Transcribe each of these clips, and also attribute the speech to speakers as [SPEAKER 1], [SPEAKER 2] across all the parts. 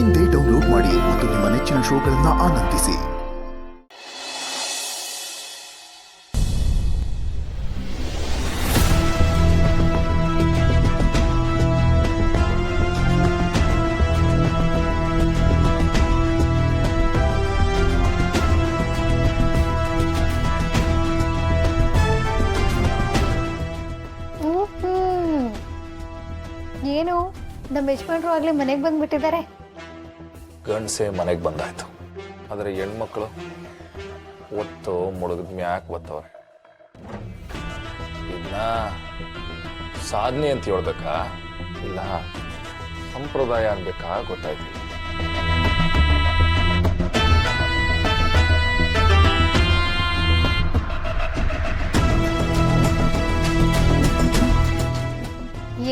[SPEAKER 1] ಇಂದೇ ಡೌನ್ಲೋಡ್ ಮಾಡಿ ಮತ್ತು ನಿಮ್ಮ ನೆಚ್ಚಿನ ಶೋಗಳನ್ನು ಆನಂದಿಸಿ.
[SPEAKER 2] ಏನು ನಮ್ಮ ಯಜಮಾನ್ರು ಆಗ್ಲೇ ಮನೆಗೆ ಬಂದ್ಬಿಟ್ಟಿದ್ದಾರೆ.
[SPEAKER 3] ಗಂಡಸೆ ಮನೆಗೆ ಬಂದಾಯ್ತು, ಆದರೆ ಹೆಣ್ಮಕ್ಳು ಒತ್ತು ಮುಳುಗದ ಮ್ಯಾಕ್ ಬತ್ತವ್ರೆ. ಇದನ್ನ ಸಾಧನೆ ಅಂತ ಹೇಳ್ಬೇಕಾ ಇಲ್ಲ ಸಂಪ್ರದಾಯ ಅನ್ಬೇಕಾ ಗೊತ್ತಾಯ್ತು.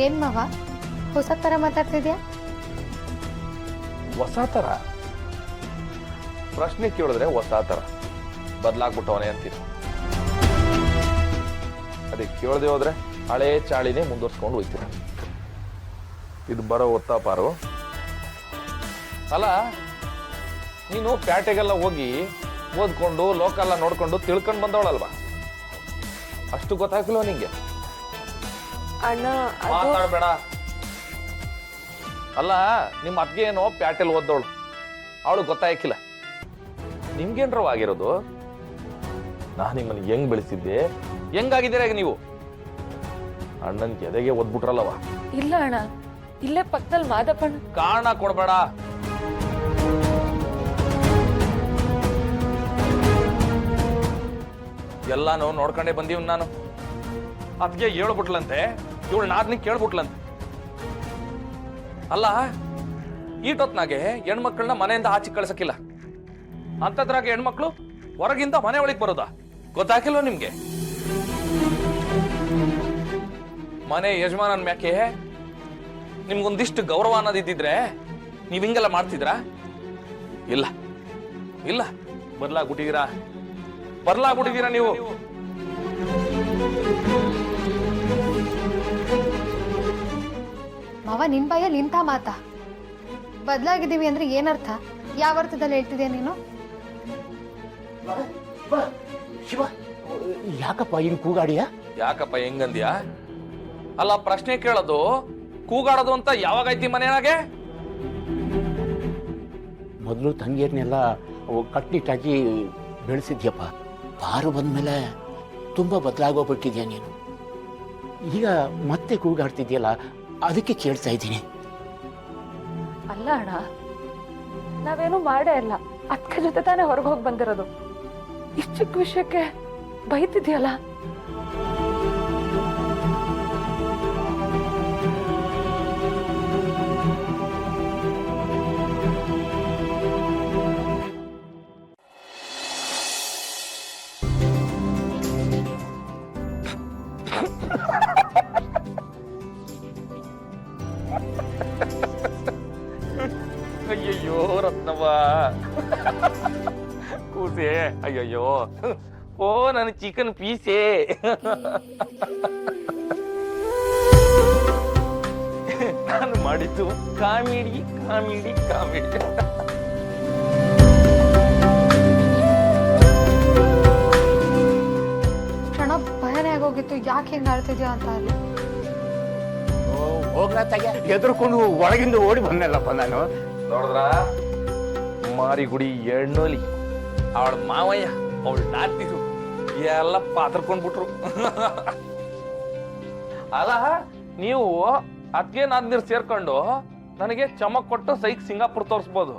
[SPEAKER 2] ಏನ್ ಮಾವ ಹೊಸ ತರ ಮಾತಾಡ್ತಿದ್ಯಾ?
[SPEAKER 3] ಹೊಸ ತರ ಪ್ರಶ್ನೆ ಕೇಳಿದ್ರೆ ಹೊಸ ತರ ಬದಲಾಗ್ಬಿಟ್ಟವನೇ ಅಂತೀನಿ. ಅದಕ್ಕೆ ಕೇಳದೆ ಹೋದ್ರೆ ಹಳೆ ಚಾಳಿನೇ ಮುಂದುವರ್ಸ್ಕೊಂಡು ಹೋಗ್ತೀರ. ಇದು ಬರೋ ಒತ್ತಾ ಪಾರು ಅಲ್ಲ. ನೀನು ಪ್ಯಾಟೆಗೆಲ್ಲ ಹೋಗಿ ಓದ್ಕೊಂಡು ಲೋಕಲ್ಲ ನೋಡ್ಕೊಂಡು ತಿಳ್ಕೊಂಡು ಬಂದವಳಲ್ವಾ? ಅಷ್ಟು ಗೊತ್ತಾಗ್ಲಿಲ್ವ ನಿಂಗೆ? ಮಾತಾಡ್ಬೇಡ. ಅಲ್ಲ, ನಿಮ್ಮ ಅತ್ತಿಗೆ ಏನೋ ಪ್ಯಾಟೆಲ್ ಓದ್ದವಳು, ಅವಳು ಗೊತ್ತಾಯ್ಕಿಲ್ಲ. ನಿಮ್ಗೇನ್ರವ ಆಗಿರೋದು? ನಾ ನಿಮ್ಮನ್ನ ಹೆಂಗ್ ಬೆಳೆಸಿದ್ದೆ, ಹೆಂಗಾಗಿದ್ದೀರ ಈಗ ನೀವು? ಅಣ್ಣನ್ ಎದೆಗೆ ಓದ್ಬಿಟ್ರಲ್ಲವ.
[SPEAKER 4] ಇಲ್ಲ ಅಣ್ಣ, ಇಲ್ಲೇ ಪಕ್ಕದಲ್ಲಿ ಮಾದಪ್ಪಣ್ಣ.
[SPEAKER 3] ಕಾರಣ ಕೊಡ್ಬೇಡ. ಎಲ್ಲಾನು ನೋಡ್ಕೊಂಡೇ ಬಂದೀವ್ ನಾನು. ಅದ್ಗೆ ಹೇಳ್ಬಿಟ್ಲಂತೆ, ಇವಳು ನಾದ್ನಿ ಕೇಳ್ಬಿಟ್ಲಂತೆ. ಅಲ್ಲ, ಈಟೊತ್ನಾಗೆ ಹೆಣ್ಮಕ್ಳನ್ನ ಮನೆಯಿಂದ ಆಚೆ ಕಳ್ಸಕ್ಕಿಲ್ಲ, ಅಂತದ್ರಾಗೆ ಹೆಣ್ಮಕ್ಳು ಹೊರಗಿಂದ ಮನೆ ಒಳಗೆ ಬರೋದಾ? ಗೊತ್ತಾಗಿಲ್ವ ನಿಮ್ಗೆ? ಮನೆ ಯಜಮಾನನ್ ಮ್ಯಾಕೆ ನಿಮ್ಗೊಂದಿಷ್ಟು ಗೌರವ ಅನ್ನೋದಿದ್ದಿದ್ರೆ ನೀವ್ ಹಿಂಗೆಲ್ಲ ಮಾಡ್ತಿದ್ರಾ? ಇಲ್ಲ ಇಲ್ಲ, ಬರ್ಲಾಗ್ಬಿಟ್ಟಿದೀರಾ ನೀವು.
[SPEAKER 2] ಮಾವ, ನಿನ್ ಬಾಯಲ್ಲಿ ಇಂಥ ಮಾತಾ? ಬದಲಾಗಿದ್ದೀವಿ ಅಂದ್ರೆ ಏನರ್ಥ? ಯಾವ ಅರ್ಥದಲ್ಲಿ ಹೇಳ್ತಿದ್ಯಾ ನೀನು?
[SPEAKER 5] ಶಿವ, ಯಾಕಪ್ಪ ಇನ್ ಕೂಗಾಡಿಯ?
[SPEAKER 3] ಯಾಕಪ್ಪ ಹೆಂಗಂದ್ಯಾ? ಅಲ್ಲ, ಪ್ರಶ್ನೆ ಕೇಳೋದು ಕೂಗಾಡೋದು ಅಂತ ಯಾವಾಗೈತಿ ಮನೆಯಾಗೆ?
[SPEAKER 5] ಮೊದಲು ತಂಗಿಯರ್ನೆಲ್ಲ ಕಟ್ನಿಟ್ಟಾಗಿ ಬೆಳೆಸಿದ್ಯಪ್ಪ. ಪಾರು ಬಂದ್ಮೇಲೆ ತುಂಬಾ ಬದಲಾಗೋಗ್ಬಿಟ್ಟಿದ್ಯಾ ನೀನು. ಈಗ ಮತ್ತೆ ಕೂಗಾಡ್ತಿದ್ಯಲ್ಲ, ಅದಕ್ಕೆ ಕೇಳ್ತಾ ಇದ್ದೀನಿ.
[SPEAKER 4] ಅಲ್ಲ ಅಣ್ಣ, ನಾವೇನು ಮಾಡೇ ಇಲ್ಲ. ಅಕ್ಕ ಜೊತೆ ತಾನೇ ಹೊರಗೆ ಹೋಗಿ ಬಂದಿರೋದು. ಇಷ್ಟು ಚಿಕ್ಕ ವಿಷಯಕ್ಕೆ ಬೈತಿದ್ಯಲ್ಲ.
[SPEAKER 3] ಅಯ್ಯಯ್ಯೋ ರತ್ನವ್ವ, ಕೂಸೆ, ಅಯ್ಯಯ್ಯೋ, ಓ ನನ್ನ ಚಿಕನ್ ಪೀಸೆ. ನಾನು ಮಾಡಿದ್ದು ಕಾಮಿಡಿ ಕಾಮಿಡಿ ಕಾಮಿಡಿ.
[SPEAKER 2] ಕ್ಷಣ ಭಯನೇ ಆಗೋಗಿತ್ತು, ಯಾಕೆ ಹೆಂಗ್ ಆಡ್ತಿದ್ಯಾ ಅಂತ. ಅಲ್ಲಿ
[SPEAKER 5] ಹೋಗ್ಲಾ ತಗೆ, ಎದುರ್ಕೊಂಡು ಒಳಗಿಂದ ಓಡಿ ಬಂದಲ್ಲಪ್ಪ ನಾನು.
[SPEAKER 3] ನೋಡಿದ್ರ ಮಾರಿಗುಡಿ ಎಣ್ಣೋಲಿ, ಅವಳ ಮಾವಯ್ಯ, ಅವಳ ನಾತಿರು ಎಲ್ಲ ಪಾತ್ರಕೊಂಡ್ಬಿಟ್ರು. ಅಲ್ಲ, ನೀವು ಅದ್ಗೆ ನಾದ್ನೀರ್ ಸೇರ್ಕೊಂಡು ನನಗೆ ಚಮಕ್ ಕೊಟ್ಟು ಸೈಕ್ ಸಿಂಗಾಪುರ್ ತೋರಿಸ್ಬೋದು.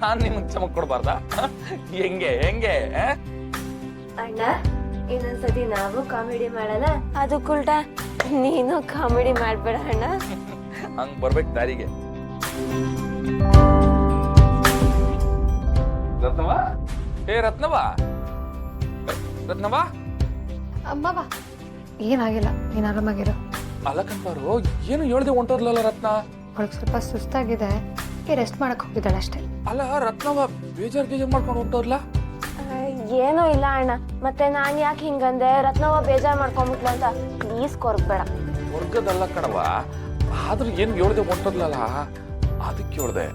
[SPEAKER 3] ನಾನ್ ನಿಮಗ್ ಚಮಕ್ ಕೊಡ್ಬಾರ್ದ? ಹೆಂಗೆ ಹೆಂಗೆ?
[SPEAKER 6] ಅಣ್ಣ, ಇನ್ನೊಂದ್ಸತಿ ನಾವು ಕಾಮಿಡಿ ಮಾಡಲ್ಲ. ಅದು ಕುಲ್ಟಾ ನೀನು ಕಾಮಿಡಿ ಮಾಡ್ಬೇಡ ಅಣ್ಣ.
[SPEAKER 3] ಹಂಗ್ ಬರ್ಬೇಕು ದಾರಿಗೆ. ರತ್ನವ, ಏ ರತ್ನವ, ರತ್ನವ.
[SPEAKER 2] ಅಮ್ಮವ, ಏನಾಗಿಲ್ಲ, ನೀನ್ ಆರಾಮಾಗಿರೋ.
[SPEAKER 3] ಅಲ್ಲಕಂಬಾರು, ಏನು ಹೇಳ್ದೆ ಹೊಂಟೋದ್ಲಲ್ಲ ರತ್ನ?
[SPEAKER 2] ಅವಳಿಗೆ ಸ್ವಲ್ಪ ಸುಸ್ತಾಗಿದೆ, ರೆಸ್ಟ್ ಮಾಡಕ್ ಹೋಗಿದ್ದಾಳೆ ಅಷ್ಟೇ.
[SPEAKER 3] ಅಲ್ಲ ರತ್ನವ, ಬೇಜಾರ್ ಮಾಡ್ಕೊಂಡು ಹೊಂಟೋದ್ಲ?
[SPEAKER 6] ಏನೂ ಇಲ್ಲ ಅಣ್ಣ. ಮತ್ತೆ ನಾನ್ ಯಾಕೆ ಹಿಂಗಂದೆ? ರತ್ನವ್ವ ಬೇಜಾರ್ ಮಾಡ್ಕೊಂಡ್ಬಿಟ್ಲು ಅಂತ ಪ್ಲೀಸ್ ಕೊರ್ಬೇಡ.
[SPEAKER 3] ವರ್ಗದಲ್ಲ ಕಣವ, ಆದ್ರೂ ಏನ್ ಹೇಳ್ದೆ ಹೊಂಟೋದ್ಲಲ್ಲ, ಅದಕ್ಕೆ ಹೇಳ್ದೆ.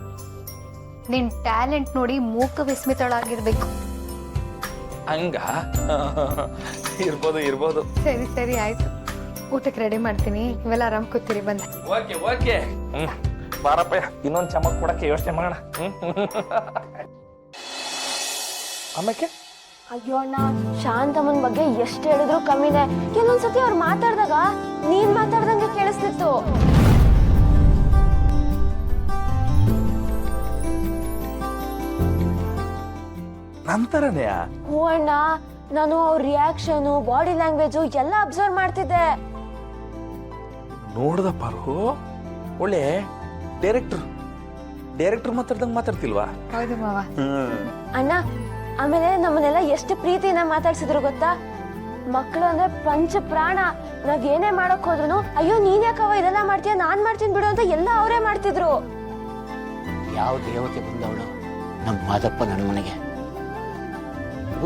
[SPEAKER 2] ನಿನ್ ಟ್ಯಾಲೆಂಟ್ ನೋಡಿ ಮೂಕ ವಿಸ್ಮಿತಳಾಗಿರ್ಬೇಕು.
[SPEAKER 3] ಹಂಗ ಇರ್ಬೋದು.
[SPEAKER 2] ಸರಿ ಸರಿ ಆಯ್ತು, ಊಟಕ್ಕೆ ರೆಡಿ ಮಾಡ್ತೀನಿ. ಇವೆಲ್ಲ ಆರಾಮ್ ಕೂತೀರಿ, ಬಂದೆ.
[SPEAKER 3] ಓಕೆ ಬಾರಪ್ಪ, ಇನ್ನೊಂದು ಚಮಕ್ ಕೊಡಕ್ಕೆ ಯೋಚನೆ ಮಾಡೋಣ. ಆಮೇಲೆ
[SPEAKER 6] ಅಯ್ಯೋ ಅಣ್ಣ, ಶಾಂತಮ್ಮನ ಬಗ್ಗೆ ಎಷ್ಟು ಹೇಳಿದ್ರು ಕಮ್ಮಿನೇ. ಕೆಲವೊಂದ್ಸತಿ ಅವ್ರು ಮಾತಾಡ್ದಾಗ ನೀನ್ ಮಾತಾಡ್ದಂಗೆ ಕೇಳಿಸ್ತಿತ್ತು.
[SPEAKER 3] ನಂತರನೇ
[SPEAKER 6] ಹ್ಞೂ ಅಣ್ಣ, ನಾನು ಅವ್ರ ರಿಯಾಕ್ಷನು, ಬಾಡಿ ಲ್ಯಾಂಗ್ವೇಜು ಎಲ್ಲ ಅಬ್ಸರ್ವ್ ಮಾಡ್ತಿದ್ದೆ.
[SPEAKER 3] ನೋಡ್ದ ಪಾರು, ಒಳ್ಳೆ ಡೈರೆಕ್ಟರ್ ಮಾತಾಡ್ದಂಗ್ ಮಾತಾಡ್ತಿಲ್ವಾ?
[SPEAKER 2] ಹೌದು ಮಾವ.
[SPEAKER 6] ಅಣ್ಣ, ಆಮೇಲೆ ನಮ್ಮನ್ನೆಲ್ಲ ಎಷ್ಟು ಪ್ರೀತಿಯಿಂದ ಮಾತಾಡ್ಸಿದ್ರು ಗೊತ್ತಾ? ಮಕ್ಕಳು ಅಂದ್ರೆ ಪಂಚ ಪ್ರಾಣ. ನಾವ್ ಏನೇ ಮಾಡಕ್ ಹೋದ್ರು ಅಯ್ಯೋ ನೀನ್ ಯಾಕವ ಇದೆಲ್ಲ ಮಾಡ್ತೀಯ, ನಾನ್ ಮಾಡ್ತೀನಿ ಬಿಡು ಅಂತ ಎಲ್ಲ ಅವರೇ ಮಾಡ್ತಿದ್ರು.
[SPEAKER 5] ಯಾವ ದೇವತೆ ಬಂದವಳು ನಮ್ಮ ಮಾದಪ್ಪ ನನ್ನ ಮನೆಗೆ.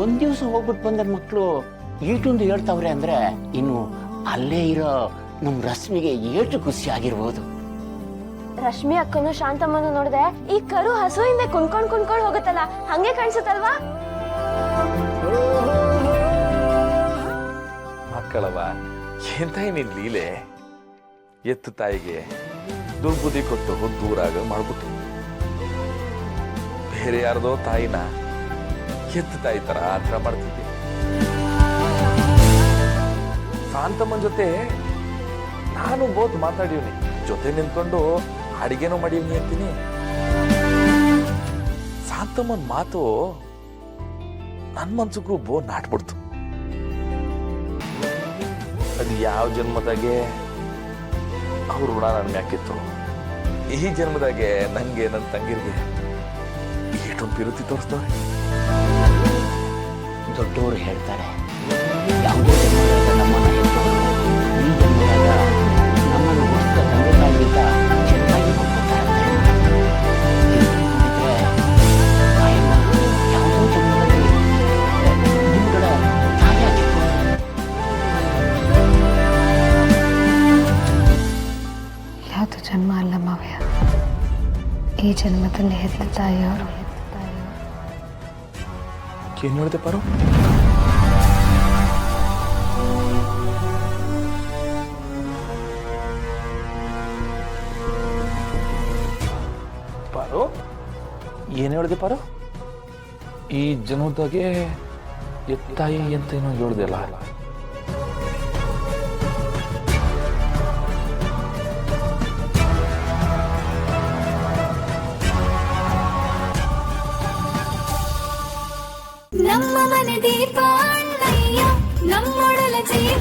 [SPEAKER 5] ಒಂದ್ ದಿವಸ ಹೋಗ್ಬಿಟ್ಟು ಬಂದ ಮಕ್ಕಳು ಈಟೊಂದು ಹೇಳ್ತಾವ್ರೆ ಅಂದ್ರೆ ಇನ್ನು ಅಲ್ಲೇ ಇರೋ ನಮ್ ರಶ್ಮಿಗೆ ಏಟು ಖುಷಿ ಆಗಿರ್ಬೋದು.
[SPEAKER 6] ರಶ್ಮಿ ಅಕ್ಕನು ಶಾಂತಮ್ಮನು ನೋಡಿದೆ ಈ ಕರು ಹಸುವಿಂದ ಕುಣ್ಕೊಂಡ್ ಹೋಗುತ್ತಲ್ಲ, ಹಂಗೆ ಕಾಣಿಸುತ್ತಲ್ವಾ?
[SPEAKER 3] ಮಕ್ಕಳವ, ಎಂತ ನಿನ್ ಲೀಲೆ. ಎತ್ತು ತಾಯಿಗೆ ದುರ್ಬುದ್ಧಿ ಕೊಟ್ಟು ದೂರಾಗ ಮಾಡ್ಬಿಟ್ಟು ಬೇರೆ ಯಾರ್ದೋ ತಾಯಿನ ಎತ್ತು ತಾಯಿ ತರ ಆತರ ಮಾಡ್ತಿದ್ದೆ. ಶಾಂತಮ್ಮನ ಜೊತೆ ನಾನು ಬೋತ್ ಮಾತಾಡಿವ್ನಿ, ಜೊತೆ ನಿಂತ್ಕೊಂಡು ಅಡಿಗೆನೂ ಮಾಡೀವ್ನಿ ಅಂತೀನಿ. ಶಾಂತಮ್ಮನ ಮಾತು ನನ್ನ ಮನ್ಸಿಗೂ ಬೋ ನಾಟ್ಬಿಡ್ತು. ಅದು ಯಾವ ಜನ್ಮದಾಗೆ ಅವ್ರ ಋಣ ನನ್ನ ಮ್ಯಾಕಿತ್ತು, ಈ ಜನ್ಮದಾಗೆ ನಂಗೆ ನನ್ನ ತಂಗಿರ್ಗೆ ಏಟೊಂದು ಪಿರುತಿ ತೋರಿಸ್ತವ್ರೆ.
[SPEAKER 5] ದೊಡ್ಡವರು ಹೇಳ್ತಾರೆ, ಯಾವುದೇ ಜನ್ಮದಾಗ ನಮ್ಮನ್ನ ಹೆತ್ತವರು ಈ ಜನ್ಮದಾಗ ನಮ್ಮನ್ನು ಹುಟ್ಟಿದ ತಂದೆ ತಾಯಿಗಿಂತ ಚೆನ್ನಾಗಿ ನೋಡ್ಕೊತಾರಂತೆ. ಯಾವುದೋ ಜನ್ಮದಲ್ಲಿ ನಿಮ್ಗಳ ತಾಯಿಯಾಗಿತ್ತು.
[SPEAKER 2] ಯಾವುದು ಜನ್ಮ ಅಲ್ಲ ಮಾವಯ್ಯ, ಈ ಜನ್ಮದಲ್ಲಿ ಹೆತ್ತ ತಾಯಿಯವರು.
[SPEAKER 3] ಏನ್ ಹೇಳಿದೆ ಪಾರು? ಪಾರು ಏನ್ ಹೇಳಿದೆ ಪಾರು? ಈ ಜನ್ಮದಾಗೆ ಎತ್ತಾಯಿ ಅಂತ ಏನೋ ಹೇಳ್ದಲ್ಲ.
[SPEAKER 7] ನಮ್ಮ ಮನೆ ದೀಪ ಅಣ್ಣಯ್ಯ, ನಮ್ಮೊಡಲ ಜೀವ